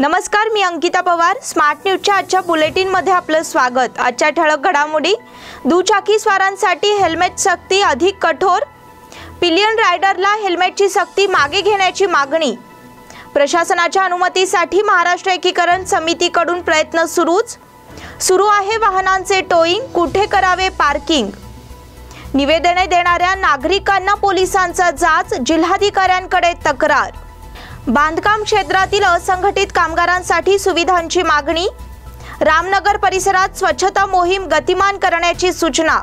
नमस्कार, मी अंकिता पवार। स्मार्ट न्यूजच्या आजच्या बुलेटिनमध्ये आपलं स्वागत। आजच्या ठळक घडामोडी। दुचाकी स्वारांसाठी हेल्मेट सक्ती अधिक कठोर। पिलियन रायडरला हेल्मेटची सक्ती मागे घेण्याची मागणी। प्रशासनाच्या अनुमतीसाठी महाराष्ट्र एकीकरण समितीकडून प्रयत्न सुरू आहे वाहनांचे टोईंग, कुठे करावे पार्किंग। निवेदने देणाऱ्या नागरिकांना पोलिसांचा जाच, जिल्हाधिकाऱ्यांकडे तक्रार। बांधकाम क्षेत्रातील असंघटित कामगारांसाठी सुविधांची मागणी। रामनगर परिसरात स्वच्छता मोहीम गतिमान करण्याची सूचना।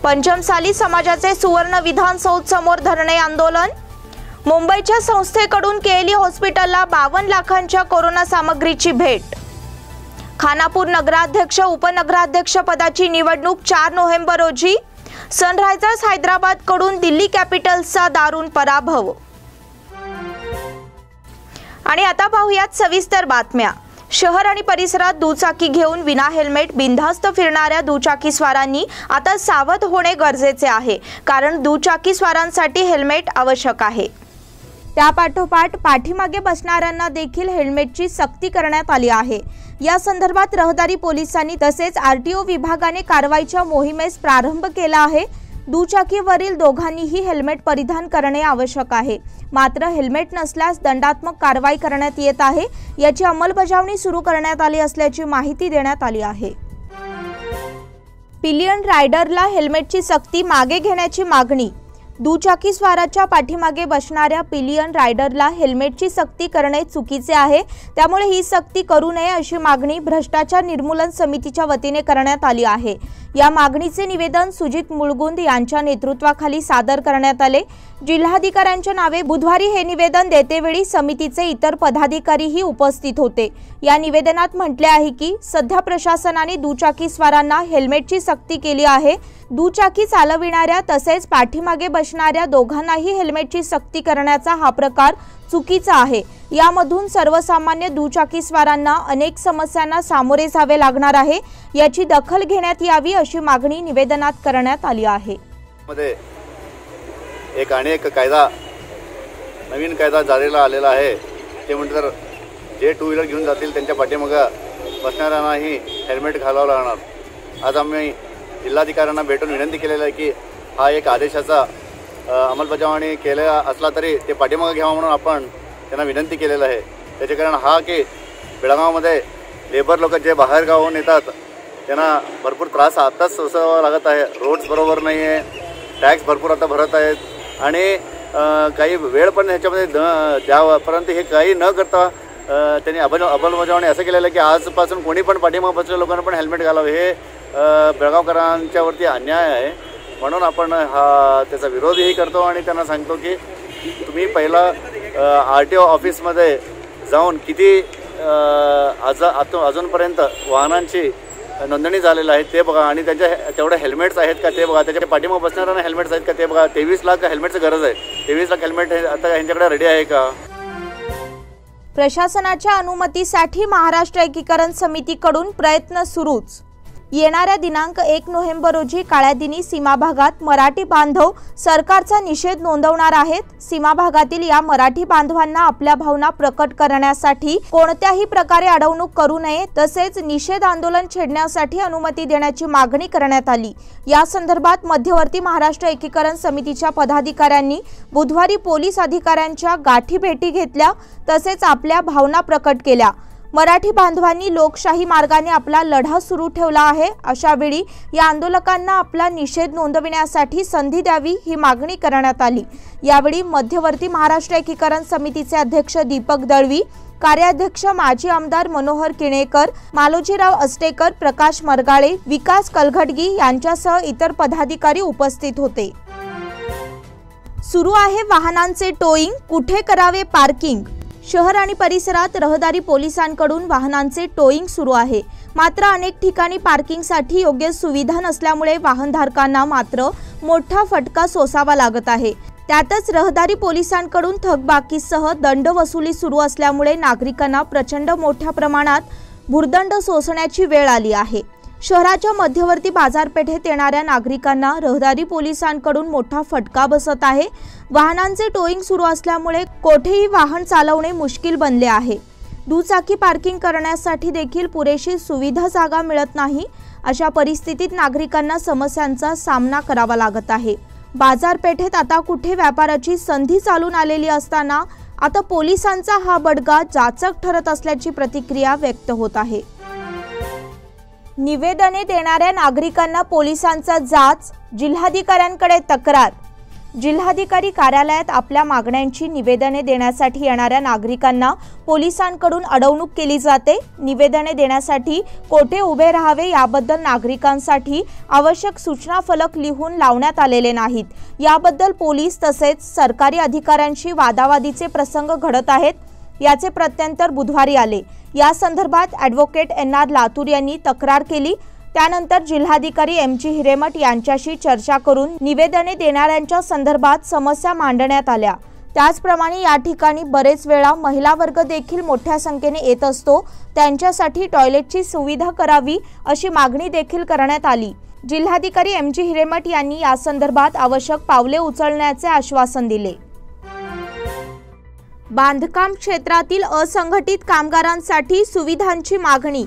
पंचमसाली समाजाचे सुवर्ण विधानसौध समोर धरणे आंदोलन। मुंबईच्या संस्थेकडून केएलई हॉस्पिटलला 52 लाखांच्या कोरोना सामग्रीची भेट। खानापूर नगराध्यक्ष उपनगराध्यक्ष पदाची निवडणूक 4 नोव्हेंबर रोजी। सनरायझर्स हैदराबादकडून दिल्ली कॅपिटल्सचा दारुण पराभव। आणि आता पाहूयात सविस्तर बातम्या। शहर आणि परिसरात दुचाकी घेऊन विना हेल्मेट बिनधास्त फिरणाऱ्या दुचाकी स्वारांनी आता सावध होणे गरजेचे आहे, कारण दुचाकी स्वारांसाठी हेल्मेट आवश्यक आहे। त्यापाठोपाठ पाठीमागे बसणाऱ्यांना देखील हेल्मेटची सक्ती करण्यात आली आहे। या संदर्भात रहदारी पोलिसांनी तसेच आरटीओ विभागाने कारवाईच्या मोहिमेस प्रारंभ केला आहे। दुचाकीवरील दोघांनीही हेल्मेट परिधान करणे आवश्यक आहे, मात्र हेल्मेट नसल्यास दंडात्मक कारवाई करण्यात येत आहे। याची अंमलबजावणी सुरू करण्यात आली असल्याची माहिती देण्यात आली आहे। पिलियन रायडरला हेल्मेटची सक्ती मागे घेण्याची मागणी। दुचाकी स्वाराच्या पाठीमागे बसणाऱ्या पिलियन रायडरला हेल्मेटची सक्ती करणे चुकीचे आहे, त्यामुळे ही सक्ती करू नये अशी मागणी भ्रष्टाचार निर्मूलन समितीच्या वतीने करण्यात आली आहे। या मागणीचे निवेदन सुजित मुळगुंद यांच्या नेतृत्वाखाली सादर करण्यात आले। जिल्हाधिकाऱ्यांच्या नावे बुधवारी हे निवेदन देतेवेळी समितीचे इतर पदाधिकारीही उपस्थित होते। या निवेदनात म्हटले आहे की सध्या प्रशासनाने दुचाकी स्वारांना हेल्मेटची सक्ती केली आहे। दुचाकी चालविणाऱ्या तसेच पाठीमागे बसणाऱ्या दोघांनाही हेल्मेटची सक्ती करण्याचा हा प्रकार चुकीचा आहे। यामधून सर्वसामान्य दुचाकी स्वारांना अनेक समस्यांना सामोरे जावे लागणार आहे। याची दखल घेण्यात यावी अशी मागणी निवेदनात करण्यात आली आहे। एक कायदा नवीन कायदा जारीला आलेला आहे, ते म्हणजे जे टू व्हीलर घेऊन जातील त्यांच्या पाठीमागे बसणाऱ्यांनाही हेल्मेट घालावं लागणार। आज आम्ही जिल्हाधिकाऱ्यांना भेटून विनंती केलेली आहे की हा एक आदेशाचा अंमलबजावणी केलेला असला तरी ते पाठीमागे घ्यावा म्हणून आपण त्यांना विनंती केलेलं आहे। त्याचे कारण हा की बेळगावमध्ये लेबर लोक जे बाहेर गावाहून येतात त्यांना भरपूर त्रास आताच सोसावा लागत आहे। रोड्स बरोबर नाही आहे, टॅक्स भरपूर आता भरत आहेत आणि काही वेळ पण ह्याच्यामध्ये द्यावं, परंतु हे काही न करता त्यांनी अंमलबजावणी असं केलेलं आहे की आजपासून कोणी पण पाठीमागे बसलेल्या लोकांना पण हेल्मेट घालावे। हे बेळगावकरांच्यावरती अन्याय आहे, म्हणून आपण त्याचा विरोधही करतो आणि त्यांना सांगतो की तुम्ही पहिला आरटीओ ऑफिसमध्ये जाऊन किती अजूनपर्यंत वाहनांची नोंदणी झालेली आहे ते बघा आणि त्यांच्या तेवढे हेल्मेट्स आहेत का ते बघा। त्याच्या पाठीमागे बसणाऱ्यांना हेल्मेट्स आहेत का ते बघा। 23 लाख हेल्मेटची गरज आहे। 23 लाख हेल्मेट आता यांच्याकडे रेडी आहे का? प्रशासनाच्या अनुमतीसाठी महाराष्ट्र एकीकरण समितीकडून प्रयत्न सुरूच। येणाऱ्या दिनांक 1 नोव्हेंबर रोजी काळ्या दिनी सीमा भागात मराठी बांधव सरकारचा निषेध नोंदवणार आहेत। सीमा भागातील या मराठी बांधवांना आपल्या भावना प्रकट करण्यासाठी कोणत्याही प्रकारे अडवणूक करू नये, तसेच निषेध आंदोलन छेडण्यासाठी अनुमती देण्याची मागणी करण्यात आली। या संदर्भात मध्यवर्ती महाराष्ट्र एकीकरण समितीच्या पदाधिकाऱ्यांनी बुधवारी पोलीस अधिकाऱ्यांच्या गाठी भेटी घेतल्या, तसेच आपल्या भावना प्रकट केल्या। मराठी बांधवांनी लोकशाही मार्गाने आपला लढा सुरू ठेवला आहे। अशा वेळी या आंदोलकांना आपला निषेध नोंदविण्यासाठी संधी द्यावी ही मागणी करण्यात आली। यावेळी मध्यवर्ती महाराष्ट्र एकीकरण समितीचे अध्यक्ष दीपक दळवी, कार्याध्यक्ष माजी आमदार मनोहर किणेकर, मालोजीराव अस्टेकर, प्रकाश मरगाळे, विकास कलघटगी यांच्यासह इतर पदाधिकारी उपस्थित होते। सुरू आहे वाहनांचे टोईंग, कुठे करावे पार्किंग। शहर आणि परिसरात रहदारी पोलिसांकडून वाहनांचे टोईंग सुरू आहे, मात्र अनेक ठिकाणी पार्किंगसाठी योग्य सुविधा नसल्यामुळे वाहनधारकांना मात्र मोठा फटका सोसावा लागत आहे। त्यातच रहदारी पोलिसांकडून थकबाकीसह दंड वसुली सुरू असल्यामुळे नागरिकांना प्रचंड मोठ्या प्रमाणात भुर्दंड सोसण्याची वेळ आली आहे। शहराच्या मध्यवर्ती बाजारपेठेत येणाऱ्या नागरिकांना रहदारी पोलिसांकडून मोठा फटका बसत आहे। वाहनांचे टोईंग सुरू असल्यामुळे कोठेही वाहन चालवणे मुश्किल बनले आहे। दुचाकी पार्किंग करण्यासाठी देखील पुरेशी सुविधा जागा मिळत नाही। अशा परिस्थितीत नागरिकांना समस्यांचा सामना करावा लागत आहे। बाजारपेठेत आता कुठे व्यापाराची संधी चालून आलेली असताना आता पोलिसांचा हा बडगा जाचक ठरत असल्याची प्रतिक्रिया व्यक्त होत आहे। निवेदने देणाऱ्या नागरिकांना पोलिसांचा जाच, जिल्हाधिकाऱ्यांकडे तक्रार। जिल्हाधिकारी कार्यालयात आपल्या मागण्यांची निवेदने देण्यासाठी येणाऱ्या नागरिकांना पोलिसांकडून अडवणूक केली जाते। निवेदने देण्यासाठी कोठे उभे राहावे याबद्दल नागरिकांसाठी आवश्यक सूचना फलक लिहून लावण्यात आलेले नाहीत। याबद्दल पोलीस तसेच सरकारी अधिकाऱ्यांशी वादावादीचे प्रसंग घडत आहेत। याचे प्रत्यंतर बुधवारी आले। या संदर्भात ॲडव्होकेट NR लातूर यांनी तक्रार केली। त्यानंतर जिल्हाधिकारी MG हिरेमठ यांच्याशी चर्चा करून निवेदने देणाऱ्यांच्या संदर्भात समस्या मांडण्यात आल्या। त्याचप्रमाणे या ठिकाणी बरेच वेळा महिला वर्ग देखील मोठ्या संख्येने येत असतो, त्यांच्यासाठी टॉयलेटची सुविधा करावी अशी मागणी देखील करण्यात आली। जिल्हाधिकारी MG हिरेमठ यांनी या संदर्भात आवश्यक पावले उचलण्याचे आश्वासन दिले। बांधकाम क्षेत्रातील असंघटित कामगारांसाठी सुविधांची मागणी।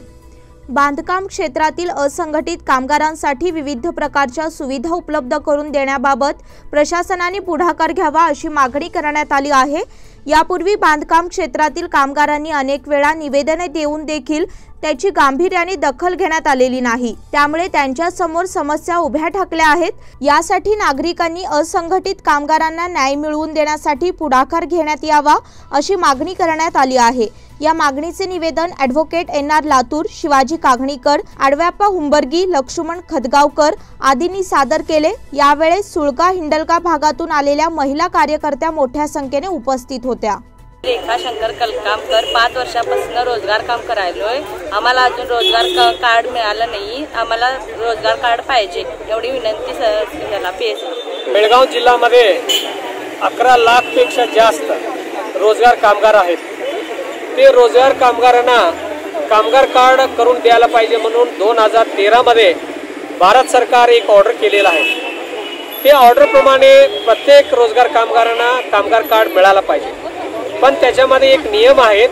बांधकाम क्षेत्रातील असंघटित कामगारांसाठी विविध प्रकारच्या सुविधा उपलब्ध करून देण्याबाबत प्रशासनाने पुढाकार घ्यावा अशी मागणी करण्यात आली आहे। यापूर्वी बांधकाम क्षेत्रातील कामगारांनी अनेक वेळा निवेदने देऊन देखील त्याची गांभीर्याने दखल घेण्यात आलेली नाही। त्यामुळे त्यांच्या समोर समस्या उभ्या ठाकल्या आहेत। यासाठी नागरिकांनी असंघटित कामगारांना न्याय मिळवून देण्यासाठी पुढाकार घेण्यात यावा अशी मागणी करण्यात आली आहे। या मागणीचे निवेदन ॲडव्होकेट NR लातूर, शिवाजी कागणीकर, आडव्याप्पा हुंबर्गी, लक्ष्मण खदगावकर आदींनी सादर केले। यावेळेस सुळका हिंडलगा भागातून आलेल्या महिला कार्यकर्त्या मोठ्या संख्येने उपस्थित होत्या। रेखा शंकर कलकामकर 5 वर्षापासून रोजगार काम करायलोय। आम्हाला अजून रोजगार कार्ड मिळालं नाही। आम्हाला रोजगार कार्ड पाहिजे एवढी विनंती त्याला बेळगाव जिल्ह्यामध्ये 11 लाख पेक्षा जास्त रोजगार कामगार आहेत। ते रोजगार कामगारांना कामगार कार्ड करून द्यायला पाहिजे म्हणून 2013 मध्ये भारत सरकार एक ऑर्डर केलेला आहे। ते ऑर्डर प्रमाणे प्रत्येक रोजगार कामगारांना कामगार कार्ड मिळाला पाहिजे। पण त्याच्यामध्ये एक नियम आहे,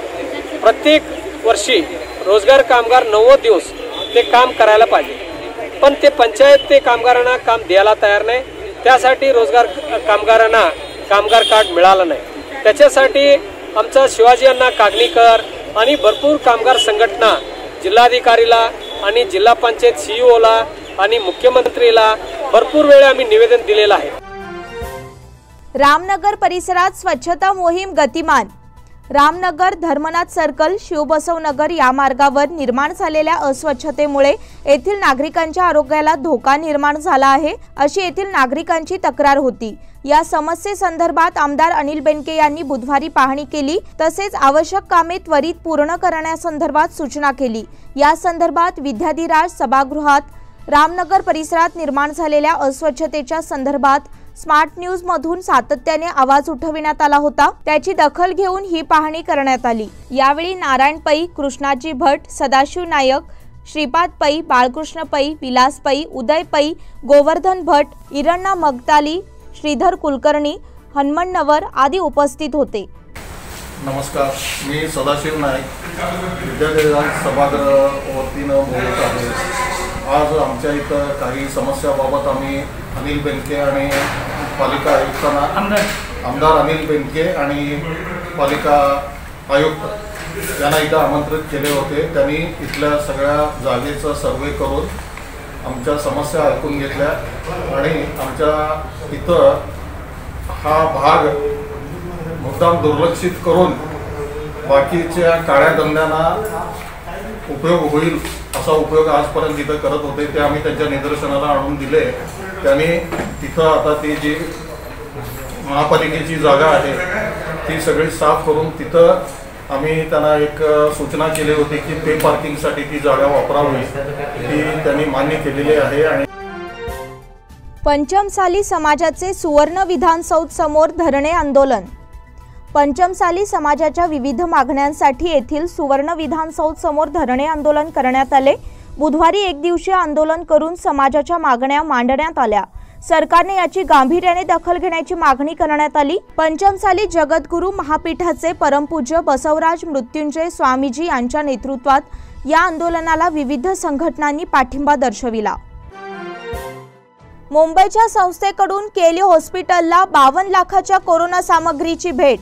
प्रत्येक वर्षी रोजगार कामगार 90 दिवस ते काम करायला पाहिजे। पण ते पंचायत ते कामगारांना काम द्यायला तयार नाही। त्यासाठी रोजगार कामगारांना कामगार कार्ड मिळालं नाही। त्याच्यासाठी आमचा शिवाजी अण्णा कागणीकर आणि भरपूर कामगार संघटना जिल्हाधिकारीला आणि जिल्हा पंचायत CEO ला आणि मुख्यमंत्रीला भरपूर वेळा आम्ही निवेदन दिलेलं आहे। रामनगर परिसरात स्वच्छता मोहीम गतिमान। रामनगर, धर्मनाथ सर्कल, शिवबसवनगर या मार्गावर निर्माण झालेल्या अस्वच्छतेमुळे येथील नागरिकांच्या आरोग्याला धोका निर्माण झाला आहे अशी येथील नागरिकांची तक्रार होती। या समस्येसंदर्भात आमदार अनिल बेनके यांनी बुधवारी पाहणी केली, तसेच आवश्यक कामे त्वरित पूर्ण करण्यासंदर्भात सूचना केली। या संदर्भात विद्याधिराज सभागृहात रामनगर परिसरात निर्माण झालेल्या अस्वच्छतेच्या संदर्भात स्मार्ट न्यूज मधून सातत्याने आवाज उठविण्यात आला होता। त्याची दखल घेऊन ही पाहणी करण्यात आली। यावेळी नारायण पै, कृष्णाजी भट, सदाशिव नायक, श्रीपाद पै, बाळकृष्ण पै, विलास पै, उदय पै, गोवर्धन भट, इरण्णा मगताली, श्रीधर कुलकर्णी, हनुमान नवर आदी उपस्थित होते। नमस्कार, मी सदाशिव नायक, विद्याधिराज सभागृह वतीनं बोलत आहे। आज आमच्या इथं काही समस्याबाबत आम्ही अनिल बेनके आणि पालिका आयुक्तांना, आमदार अनिल बेनके आणि पालिका आयुक्त यांना इथं आमंत्रित केले होते। त्यांनी इथल्या सगळ्या जागेचा सर्वे करून आमच्या समस्या ऐकून घेतल्या आणि आमच्या इथं हा भाग मुद्दाम दुर्लक्षित करून बाकीच्या काळ्या धंद्यांना उपयोग होईल असा उपयोग आजपर्यंत तिथं करत होते, ते आम्ही त्यांच्या निदर्शनाला आणून दिले। त्यांनी तिथं आता ती जी महापालिकेची जागा आहे ती सगळी साफ करून तिथं आम्ही त्यांना एक सूचना केली होती की पे पार्किंगसाठी ती जागा वापरावी, ती त्यांनी मान्य केलेली आहे। आणि पंचमसाली समाजाचे सुवर्ण विधानसौध समोर धरणे आंदोलन। पंचमसाली समाजाच्या विविध मागण्यांसाठी येथील सुवर्ण विधानसौध समोर धरणे आंदोलन करण्यात आले। बुधवारी एक दिवसीय आंदोलन करून समाजाच्या मागण्या मांडण्यात आल्या। सरकारने याची गांभीर्याने दखल घेण्याची मागणी करण्यात आली। पंचमसाली जगद्गुरू महापीठाचे परमपूज्य बसवराज मृत्युंजय स्वामीजी यांच्या नेतृत्वात या आंदोलनाला विविध संघटनांनी पाठिंबा दर्शविला। मुंबईच्या संस्थेकडून केली हॉस्पिटलला 52 लाखाच्या कोरोना सामग्रीची भेट।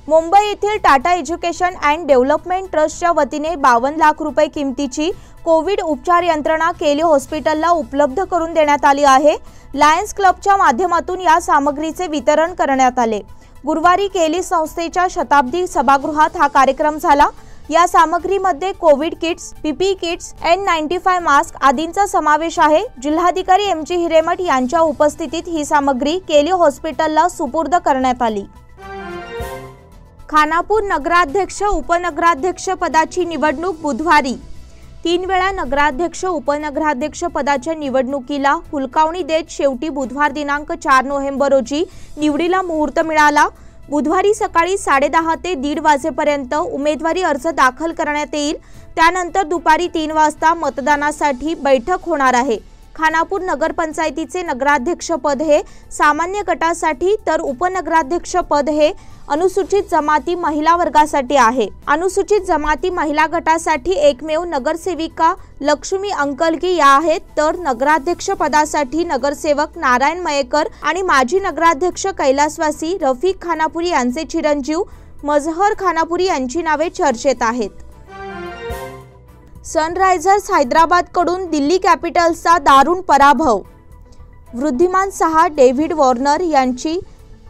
मुंबई येथील टाटा एज्युकेशन अँड डेव्हलपमेंट ट्रस्टच्या वतीने 52 लाख रुपये किमतीची कोविड उपचार यंत्रणा केली हॉस्पिटलला उपलब्ध करून देण्यात आली आहे। लायन्स क्लबच्या माध्यमातून या सामग्रीचे वितरण करण्यात आले। गुरुवारी केली संस्थेच्या शताब्दी सभागृहात हा कार्यक्रम झाला। या सामग्रीमध्ये Covid kits, PPE kits, N95 mask आदींचा समावेश आहे। जिल्हाधिकारी MG हिरेमठ यांच्या उपस्थितीत ही सामग्री केली हॉस्पिटलला सुपूर्द करण्यात आली। खानापूर नगराध्यक्ष उपनगराध्यक्ष पदाची निवडणूक बुधवारी। 3 वेळा नगराध्यक्ष उपनगराध्यक्ष पदाच्या निवडणुकीला हुलकावणी देत शेवटी बुधवार दिनांक 4 नोव्हेंबर रोजी निवडीला मुहूर्त मिळाला। बुधवारी सकाळी 10:30 ते 1:30 वाजेपर्यंत उमेदवारी अर्ज दाखल करण्यात येईल। त्यानंतर दुपारी 3 वाजता मतदानासाठी बैठक होणार आहे। खानापूर नगरपंचायतीचे नगराध्यक्ष पद हे सामान्य गटासाठी तर उपनगराध्यक्ष पद हे अनुसूचित जमाती महिला वर्गासाठी आहे। अनुसूचित जमाती महिला गटासाठी एकमेव नगरसेविका लक्ष्मी अंकलगी या आहेत, तर नगराध्यक्ष पदासाठी नगरसेवक नारायण मयेकर आणि माजी नगराध्यक्ष कैलासवासी रफिक खानापुरी यांचे चिरंजीव मजहर खानापुरी यांची नावे चर्चेत आहेत। सनरायझर्स हैदराबादकडून दिल्ली कॅपिटल्सचा दारुण पराभव। वृद्धिमान 6 डेव्हिड वॉर्नर यांची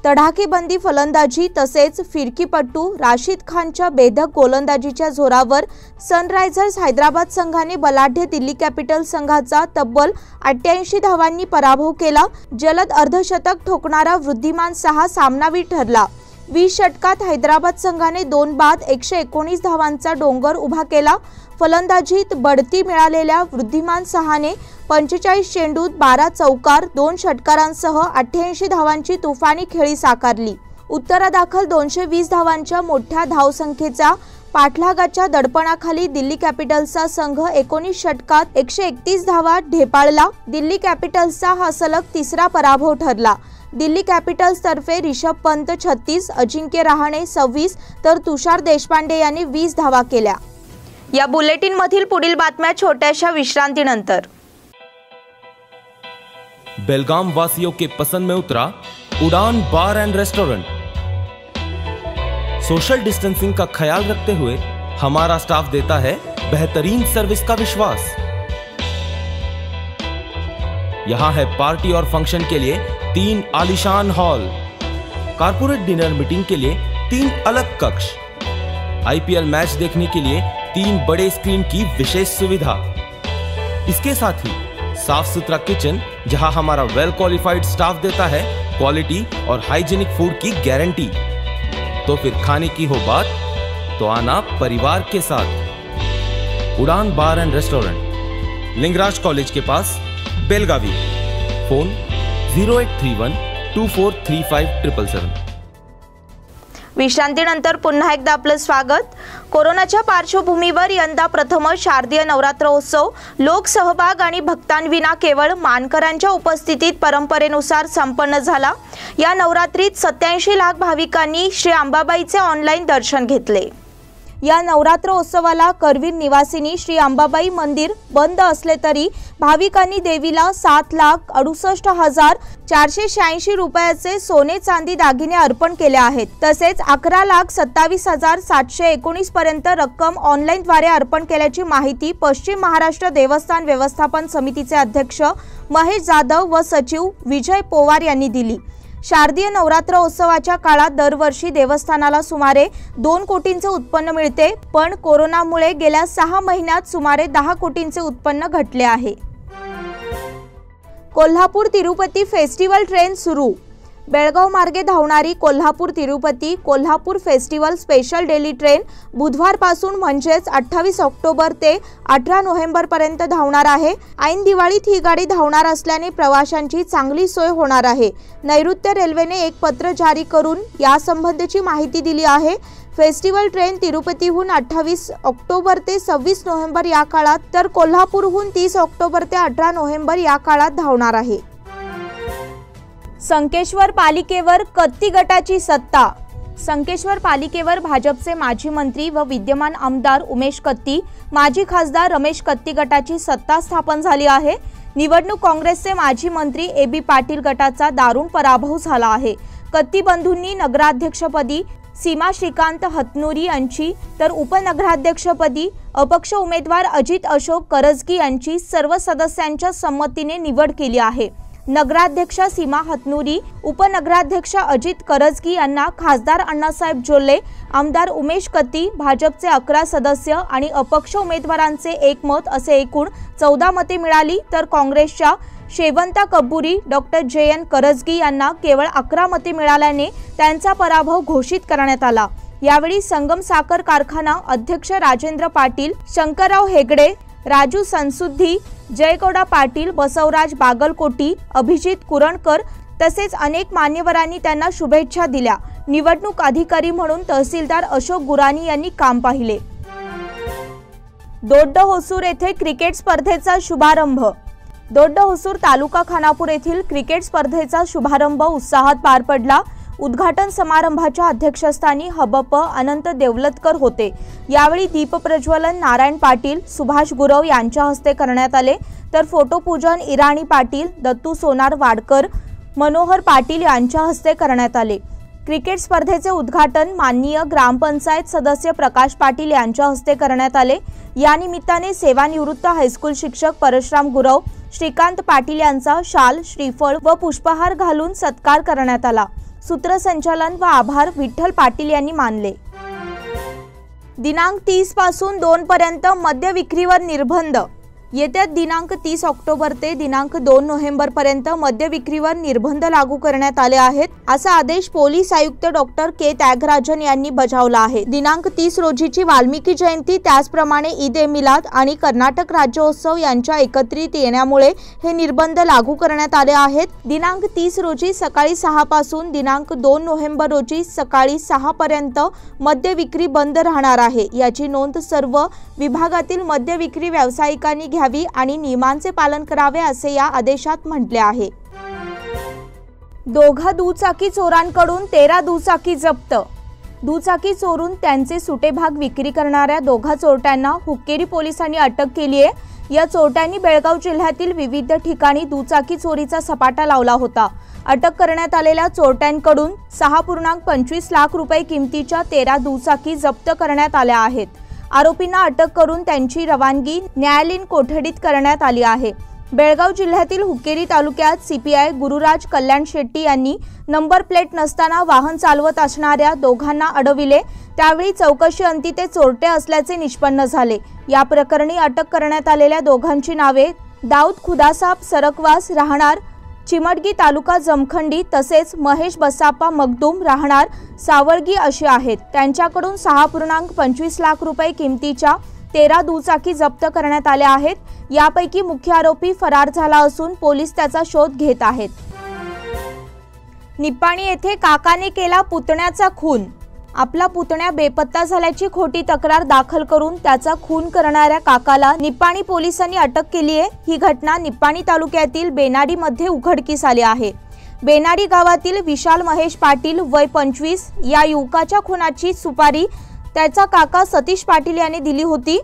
तडाखेबंदी फलंदाजी तसेच फिरकीपटू राशिद खानच्या बेधक गोलंदाजीच्या जोरावर सनरायझर्स हैदराबाद संघाने बलाढ्य दिल्ली कॅपिटल्स संघाचा तब्बल 88 धावांनी पराभव केला। जलद अर्धशतक ठोकणारा वृद्धिमान 6 सामनावीर ठरला। 20 षटकात हैदराबाद संघाने 2 बाद 119 धावांचा डोंगर उभा केला। फलंदाजीत बढती मिळालेल्या वृद्धिमान 6ने 45 चेंडूत 12 चौकार 2 षटकारांसह 88 धावांची तुफानी खेळी साकारली। उत्तरादाखल 220 धावांच्या मोठ्या धावसंख्येचा पाठलागाच्या दडपणाखाली दिल्ली कॅपिटल्सचा संघ 19 षटकात 131 धावा ढेपाळला। दिल्ली कॅपिटल्सचा हा सलग 3रा पराभव ठरला। दिल्ली कॅपिटल्स तर्फे रिषभ पंत 36, अजिंक्य रहाणे 26 तर तुषार देशपांडे यांनी 20 धावा केल्या। या बुलेटिन मधील पुढील बातम्या छोट्याशा विश्रांतीनंतर। बेलगाम वासियों के पसंद में उतरा उड़ान बार एंड रेस्टोरेंट। सोशल डिस्टेंसिंग का ख्याल रखते हुए हमारा स्टाफ देता है बेहतरीन सर्विस का विश्वास। यहां है पार्टी और फंक्शन के लिए 3 आलीशान हॉल, कारपोरेट डिनर मीटिंग के लिए 3 अलग कक्ष, IPL मैच देखने के लिए 3 बड़े स्क्रीन की विशेष सुविधा। इसके साथ ही साफ सुथरा किचन जहां हमारा वेल क्वालिफाइड स्टाफ देता है क्वालिटी और हाइजीनिक फूड की गारंटी। तो फिर खाने की हो बात तो आना परिवार के साथ। उड़ान बार एंड रेस्टोरेंट, लिंगराज कॉलेज के पास, बेलगावी। फोन 0831 243577। विश्रांतीनंतर पुन्हा एकदा आपलं स्वागत। कोरोनाच्या पार्श्वभूमीवर यंदा प्रथमच शारदीय नवरात्रोत्सव लोकसहभाग आणि भक्तांविना केवळ मानकरांच्या उपस्थितीत परंपरेनुसार संपन्न झाला। या नवरात्रीत 87 लाख भाविकांनी श्री अंबाबाईचे ऑनलाईन दर्शन घेतले। या नवरात्रोत्सवाला करवीर निवासिनी श्री अंबाबाई मंदिर बंद असले तरी भाविकांनी देवीला 7,68,486 रुपयाचे सोने चांदी दागिने अर्पण केले आहेत। तसेच 11,27,719 पर्यंत रक्कम ऑनलाईन द्वारे अर्पण केल्याची माहिती पश्चिम महाराष्ट्र देवस्थान व्यवस्थापन समितीचे अध्यक्ष महेश जाधव व सचिव विजय पोवार यांनी दिली। शारदीय नवरात्रोत्सवाच्या काळात दरवर्षी देवस्थानाला सुमारे 2 कोटींचे उत्पन्न मिळते, पण कोरोनामुळे गेल्या 6 महिन्यात सुमारे 10 कोटींचे उत्पन्न घटले आहे। कोल्हापूर तिरुपती फेस्टिवल ट्रेन सुरू। बेळगाव मार्गे धावणारी Kolhapur Tirupati Kolhapur festival special daily train बुधवारपासून म्हणजेच 28 ऑक्टोबर ते 18 नोव्हेंबर पर्यंत धावणार आहे। ऐन दिवाळीत ही गाडी धावणार असल्याने प्रवाशांची चांगली सोय होणार आहे। नैऋत्य रेल्वेने एक पत्र जारी करून यासंबंधीची माहिती दिली आहे। फेस्टिवल ट्रेन तिरुपतीहून 28 ऑक्टोबर ते 26 नोव्हेंबर या काळात तर कोल्हापूरहून 30 ऑक्टोबर ते 18 नोव्हेंबर या काळात धावणार आहे। संकेश्वर पालिकेवर कत्ती गटाची सत्ता। संकेश्वर पालिकेवर भाजपचे माजी मंत्री व विद्यमान आमदार उमेश कत्ती, माजी खासदार रमेश कत्ती गटाची सत्ता स्थापन झाली आहे। निवडणूक काँग्रेसचे माजी मंत्री ए.बी. पाटील गटाचा दारुण पराभव झाला आहे। कत्ती बंधूंनी नगराध्यक्षपदी सीमा श्रीकांत हतनुरी यांची तर उपनगराध्यक्षपदी अपक्ष उमेदवार अजित अशोक करजगी यांची सर्व सदस्यांच्या संमतीने निवड केली आहे। नगराध्यक्ष सीमा हतनुरी, उपनगराध्यक्ष अजित करजगी यांना खासदार अण्णासाहेब जोल्ले, आमदार उमेश कत्ती, भाजपचे 11 सदस्य आणि अपक्ष उमेदवारांचे एकमत असे एकूण 14 मते मिळाली, तर काँग्रेसच्या शेवंता कब्बुरी, डॉक्टर जे.एन. करजगी यांना केवळ 11 मते मिळाल्याने त्यांचा पराभव घोषित करण्यात आला। यावेळी संगम साखर कारखाना अध्यक्ष राजेंद्र पाटील, शंकरराव हेगडे, राजू संसुद्धी, जयगौडा पाटील, बसवराज बागलकोटी, अभिजित कुरणकर तसेच अनेक मान्यवरांनी त्यांना शुभेच्छा दिल्या। निवडणूक अधिकारी म्हणून तहसीलदार अशोक गुरानी यांनी काम पाहिले। दोड्ड-होसूर येथे क्रिकेट स्पर्धेचा शुभारंभ। दोड्ड-होसूर तालुका खानापूर येथील क्रिकेट स्पर्धेचा शुभारंभ उत्साहात पार पडला। उद्घाटन समारंभाच्या अध्यक्षस्थानी हबप अनंत देवलतकर होते। यावेळी दीपप्रज्वलन नारायण पाटील, सुभाष गुरव यांच्या हस्ते करण्यात आले, तर फोटोपूजन इराणी पाटील, दत्तू सोनार वाडकर, मनोहर पाटील यांच्या हस्ते करण्यात आले। क्रिकेट स्पर्धेचे उद्घाटन माननीय ग्रामपंचायत सदस्य प्रकाश पाटील यांच्या हस्ते करण्यात आले। या निमित्ताने सेवानिवृत्त हायस्कूल शिक्षक परशुराम गुरव, श्रीकांत पाटील यांचा शाल, श्रीफळ व पुष्पहार घालून सत्कार करण्यात आला। सूत्रसंचालन व आभार विठ्ठल पाटील यांनी मानले। दिनांक 30 पासून 2 पर्यंत मद्य विक्रीवर निर्बंध। येत्या दिनांक 30 ऑक्टोबर ते दिनांक 2 नोव्हेंबर पर्यंत मद्य विक्रीवर निर्बंध लागू करण्यात आले आहेत, असा आदेश पोलीस आयुक्त डॉक्टर के त्यागराजन यांनी बजावला आहे। दिनांक 30 रोजीची वाल्मिकी जयंती, त्याचप्रमाणे ईद ए मिलाद आणि कर्नाटक राज्योत्सव यांच्या एकत्रित येण्यामुळे हे निर्बंध लागू करण्यात आले आहेत। दिनांक 30 रोजी सकाळी 6 पासून दिनांक 2 नोव्हेंबर रोजी सकाळी 6 पर्यंत मद्य विक्री बंद राहणार आहे। याची नोंद सर्व विभागातील मद्य विक्री व्यावसायिकांनी घ्यावी आणि नियमांचे पालन करावे असे या आदेशात म्हटले आहे। दोघा दुचाकी चोरांकडून 13 दुचाकी जप्त। दुचाकी चोरून त्यांचे सुटे भाग विक्री करणाऱ्या दोघा चोरट्यांना हुक्केरी पोलिसांनी अटक केली आहे। या चोरट्यांनी बेळगाव जिल्ह्यातील विविध ठिकाणी दुचाकी चोरीचा सपाटा लावला होता। अटक करण्यात आलेल्या चोरट्यांकडून 6.25 लाख रुपये किमतीच्या 13 दुचाकी जप्त करण्यात आल्या आहेत। आरोपींना अटक करून त्यांची रवानगी न्यायालयीन कोठडीत करण्यात आली आहे। बेळगाव जिल्ह्यातील हुक्केरी तालुक्यात सीपीआय गुरुराज कल्याण शेट्टी यांनी नंबर प्लेट नसताना वाहन चालवत असणाऱ्या दोघांना अडविले। त्यावेळी चौकशी अंती ते चोरटे असल्याचे निष्पन्न झाले। या प्रकरणी अटक करण्यात आलेल्या दोघांची नावे दाऊद खुदासाब सरकवास राहणार चिमटगी तालुका जमखंडी तसेच महेश बसाप्पा मगदूम राहणार सावळगी अशी आहेत। त्यांच्याकडून 6.25 लाख रुपये किमतीच्या 13 दुचाकी जप्त करण्यात आल्या आहेत। यापैकी मुख्य आरोपी फरार झाला असून पोलीस त्याचा शोध घेत आहेत। निप्पाणी येथे काकाने केला पुतण्याचा खून। आपला पुतण्या बेपत्ता झाल्याची खोटी तक्रार दाखल करून त्याचा खून करणाऱ्या काकाला निप्पाणी पोलिसांनी अटक केली आहे। ही घटना निप्पाणी तालुक्यातील बेनाडी मध्ये उघडकीस आली आहे। बेनाडी गावातील विशाल महेश पाटील वय 25 या युवकाच्या खुनाची सुपारी त्याचा काका सतीश पाटील यांनी दिली होती।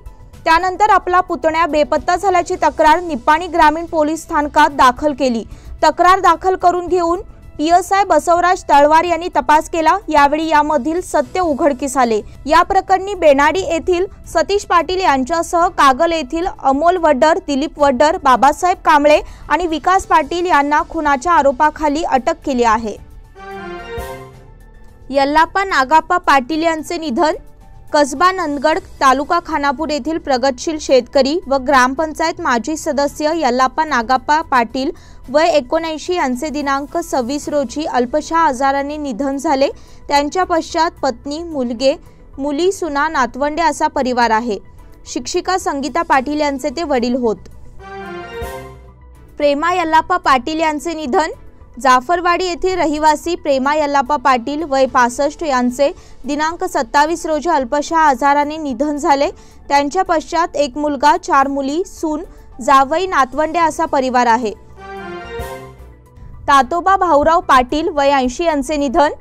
त्यानंतर आपला पुतण्या बेपत्ता झाल्याची तक्रार निप्पाणी ग्रामीण पोलीस स्थानकात दाखल केली। तक्रार दाखल करून घेऊन पीएसआय बसवराज तळवार यांनी तपास केला। यावेळी यामधील सत्य उघडकीस आले। या प्रकरणी बेनाडी येथील सतीश पाटील यांच्यासह कागल येथील अमोल वड्डर, दिलीप वड्डर, बाबासाहेब कांबळे आणि विकास पाटील यांना खुनाच्या आरोपाखाली अटक केली आहे। यल्लाप्पा नागाप्पा पाटील यांचे निधन। कसबा नंदगड तालुका खानापूर येथील प्रगतशील शेतकरी व ग्रामपंचायत माजी सदस्य यल्लाप्पा नागाप्पा पाटील वय 79 यांचे दिनांक 26 रोजी अल्पशा आजाराने निधन झाले। त्यांच्या पश्चात पत्नी, मुलगे, मुली, सुना, नातवंडे असा परिवार आहे। शिक्षिका संगीता पाटील यांचे ते वडील होत। प्रेमा यल्लाप्पा पाटील यांचे निधन। जाफरवाडी येथील रहिवासी प्रेमा यल्लाप्पा पाटील वय 65 यांचे दिनांक 27 रोजी अल्पशा आजाराने निधन झाले। त्यांच्या पश्चात एक मुलगा, 4 मुली, सून, जावई, नातवंडे असा परिवार आहे। तातोबा भाऊराव पाटील वय 80 यांचे निधन।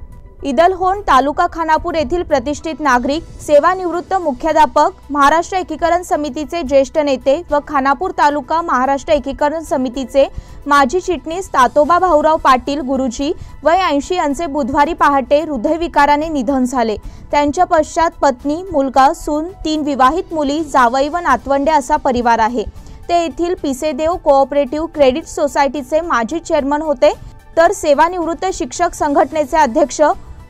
इदलहोन तालुका खानापूर येथील प्रतिष्ठित नागरिक, सेवानिवृत्त मुख्याध्यापक, महाराष्ट्र एकीकरण समितीचे ज्येष्ठ नेते व खानापूर तालुका महाराष्ट्र एकीकरण समितीचे माजी चिटणीस तातोबा भाऊराव पाटील गुरुजी वय 80 यांचे बुधवारी पहाटे हृदयविकाराने निधन झाले। त्यांच्या पश्चात पत्नी, मुलगा, सून, 3 विवाहित मुली, जावई व नातवंडे असा परिवार आहे। ते येथील पिसेदेव कोऑपरेटिव्ह क्रेडिट सोसायटीचे माजी चेअरमन होते, तर सेवानिवृत्त शिक्षक संघटनेचे अध्यक्ष,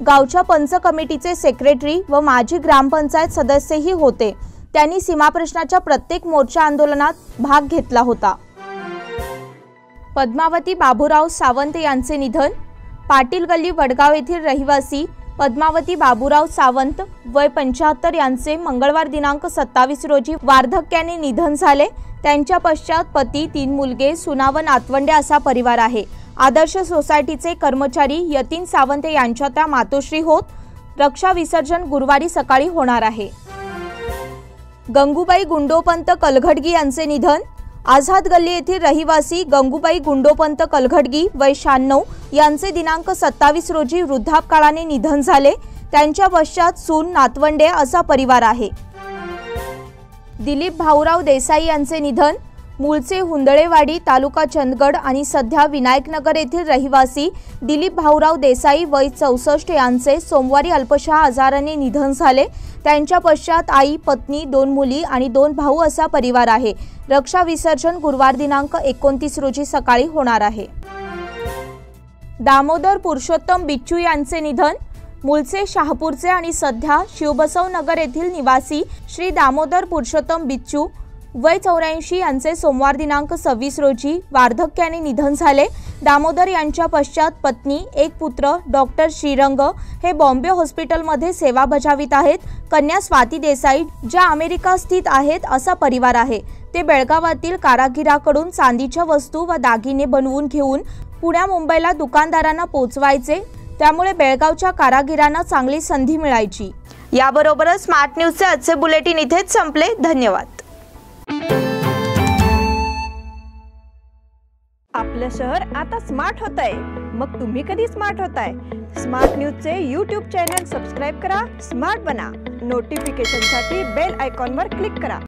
गावच्या पंच कमिटीचे सेक्रेटरी व माजी ग्रामपंचायत सदस्यही होते। त्यांनी सीमाप्रश्नाच्या प्रत्येक मोर्चा आंदोलनात भाग घेतला होता। पद्मावती बाबूराव सावंत यांचे निधन। पाटील गल्ली वडगाव येथील रहिवासी पद्मावती बाबूराव सावंत वय 75 यांचे मंगळवार दिनांक 27 रोजी वार्धक्याने निधन झाले। त्यांच्या पश्चात पती, 3 मुलगे, सुना व नातवंडे असा परिवार आहे। आदर्श सोसायटीचे कर्मचारी यतीन सावंत यांच्या त्या मातोश्री होत। रक्षा विसर्जन गुरुवारी सकाळी होणार आहे। गंगूबाई गुंडोपंत कलघडगी यांचे निधन। आझाद गल्ली येथील रहिवासी गंगूबाई गुंडोपंत कलघडगी वय 96 यांचे दिनांक 27 रोजी वृद्धापकाळाने निधन झाले। त्यांच्या पश्चात सून, नातवंडे असा परिवार आहे। दिलीप भाऊराव देसाई यांचे निधन। मूळचे हुंदळेवाडी तालुका चंदगड आणि सध्या विनायकनगर येथील रहिवासी दिलीप भाऊराव देसाई वय 64 यांचे सोमवारी अल्पशा आजाराने निधन झाले। त्यांच्या पश्चात आई, पत्नी, 2 मुली आणि 2 भाऊ असा परिवार आहे। रक्षा विसर्जन गुरुवार दिनांक 29 रोजी सकाळी होणार आहे। दामोदर पुरुषोत्तम बिच्चू यांचे निधन। मूळचे शहापूरचे आणि सध्या शिवबसव नगर येथील निवासी श्री दामोदर पुरुषोत्तम बिच्चू वय 84 यांचे सोमवार दिनांक 26 रोजी वार्धक्याने निधन झाले। दामोदर यांच्या पश्चात पत्नी, 1 पुत्र डॉक्टर श्रीरंग हे बॉम्बे हॉस्पिटलमध्ये सेवा बजावित आहेत। कन्या स्वाती देसाई ज्या अमेरिका स्थित आहेत असा परिवार आहे। ते बेळगावातील कारागिराकडून चांदीच्या वस्तू व दागिने बनवून घेऊन पुण्या मुंबईला दुकानदारांना पोहोचवायचे, त्यामुळे बेळगावच्या कारागिरांना चांगली संधी मिळायची। याबरोबरच स्मार्ट न्यूजचे आजचे बुलेटिन इथेच संपले। धन्यवाद। आपलं शहर आता स्मार्ट होतंय, मग तुम्ही कधी स्मार्ट होताय? स्मार्ट न्यूजचे YouTube चॅनल सबस्क्राइब करा, स्मार्ट बना। नोटिफिकेशनसाठी बेल आयकॉनवर क्लिक करा।